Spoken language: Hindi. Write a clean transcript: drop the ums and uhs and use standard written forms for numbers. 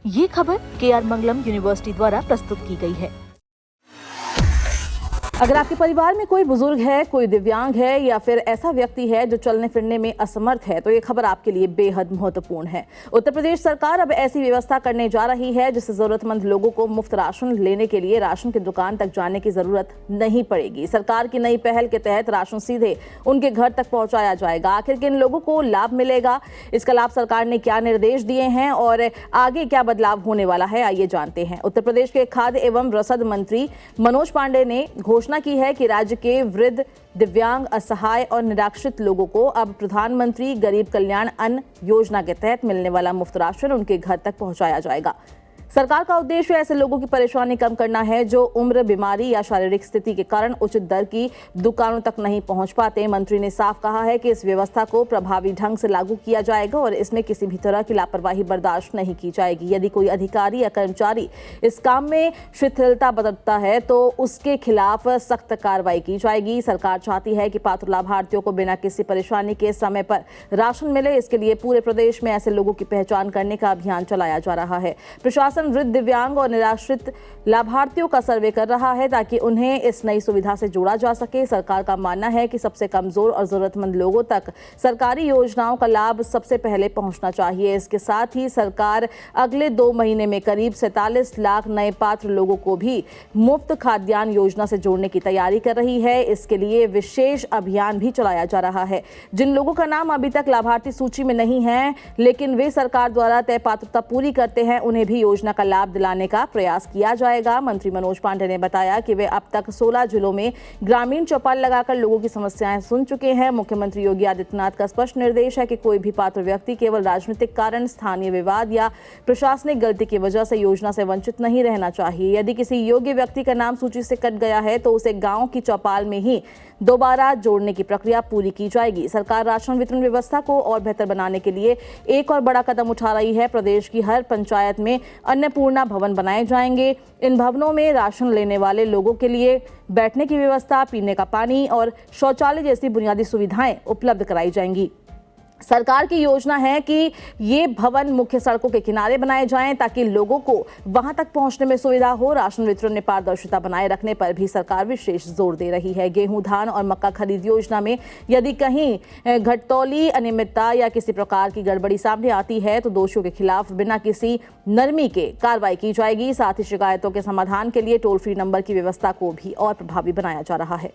ये खबर KR मंगलम यूनिवर्सिटी द्वारा प्रस्तुत की गई है। अगर आपके परिवार में कोई बुजुर्ग है, कोई दिव्यांग है या फिर ऐसा व्यक्ति है जो चलने फिरने में असमर्थ है, तो ये खबर आपके लिए बेहद महत्वपूर्ण है। उत्तर प्रदेश सरकार अब ऐसी व्यवस्था करने जा रही है जिससे जरूरतमंद लोगों को मुफ्त राशन लेने के लिए राशन की दुकान तक जाने की जरूरत नहीं पड़ेगी। सरकार की नई पहल के तहत राशन सीधे उनके घर तक पहुंचाया जाएगा। आखिर किन लोगों को लाभ मिलेगा, इसका लाभ सरकार ने क्या निर्देश दिए हैं और आगे क्या बदलाव होने वाला है, आइए जानते हैं। उत्तर प्रदेश के खाद्य एवं रसद मंत्री मनोज पांडे ने घोषणा की है कि राज्य के वृद्ध, दिव्यांग, असहाय और निराश्रित लोगों को अब प्रधानमंत्री गरीब कल्याण अन्न योजना के तहत मिलने वाला मुफ्त राशन उनके घर तक पहुंचाया जाएगा। सरकार का उद्देश्य ऐसे लोगों की परेशानी कम करना है जो उम्र, बीमारी या शारीरिक स्थिति के कारण उचित दर की दुकानों तक नहीं पहुंच पाते। मंत्री ने साफ कहा है कि इस व्यवस्था को प्रभावी ढंग से लागू किया जाएगा और इसमें किसी भी तरह की लापरवाही बर्दाश्त नहीं की जाएगी। यदि कोई अधिकारी या कर्मचारी इस काम में शिथिलता बरतता है तो उसके खिलाफ सख्त कार्रवाई की जाएगी। सरकार चाहती है कि पात्र लाभार्थियों को बिना किसी परेशानी के समय पर राशन मिले। इसके लिए पूरे प्रदेश में ऐसे लोगों की पहचान करने का अभियान चलाया जा रहा है। प्रशासन वृद्ध, दिव्यांग और निराश्रित लाभार्थियों का सर्वे कर रहा है ताकि उन्हें इस नई सुविधा से जोड़ा जा सके। सरकार का मानना है कि सबसे कमजोर और जरूरतमंद लोगों तक सरकारी योजनाओं का लाभ सबसे पहले पहुंचना चाहिए। इसके साथ ही सरकार अगले 2 महीने में करीब 47 लाख नए पात्र लोगों को भी मुफ्त खाद्यान्न योजना से जोड़ने की तैयारी कर रही है। इसके लिए विशेष अभियान भी चलाया जा रहा है। जिन लोगों का नाम अभी तक लाभार्थी सूची में नहीं है लेकिन वे सरकार द्वारा तय पात्रता पूरी करते हैं, उन्हें भी योजना का लाभ दिलाने का प्रयास किया जाएगा। मंत्री मनोज पांडे ने बताया कि वे अब तक 16 जिलों में ग्रामीण चौपाल लगाकर लोगों की समस्याएं सुन चुके हैं। मुख्यमंत्री योगी आदित्यनाथ का स्पष्ट निर्देश है कि कोई भी पात्र व्यक्ति केवल राजनीतिक कारण, स्थानीय विवाद या प्रशासनिक गलती की वजह से योजना से वंचित नहीं रहना चाहिए। यदि किसी योग्य व्यक्ति का नाम सूची से कट गया है तो उसे गांव की चौपाल में ही दोबारा जोड़ने की प्रक्रिया पूरी की जाएगी। सरकार राशन वितरण व्यवस्था को और बेहतर बनाने के लिए एक और बड़ा कदम उठा रही है। प्रदेश की हर पंचायत में अन्नपूर्णा भवन बनाए जाएंगे। इन भवनों में राशन लेने वाले लोगों के लिए बैठने की व्यवस्था, पीने का पानी और शौचालय जैसी बुनियादी सुविधाएं उपलब्ध कराई जाएंगी। सरकार की योजना है कि ये भवन मुख्य सड़कों के किनारे बनाए जाएं ताकि लोगों को वहां तक पहुंचने में सुविधा हो। राशन वितरण में पारदर्शिता बनाए रखने पर भी सरकार विशेष जोर दे रही है। गेहूं, धान और मक्का खरीद योजना में यदि कहीं घटतौली, अनियमितता या किसी प्रकार की गड़बड़ी सामने आती है तो दोषियों के खिलाफ बिना किसी नरमी के कार्रवाई की जाएगी। साथ ही शिकायतों के समाधान के लिए टोल फ्री नंबर की व्यवस्था को भी और प्रभावी बनाया जा रहा है।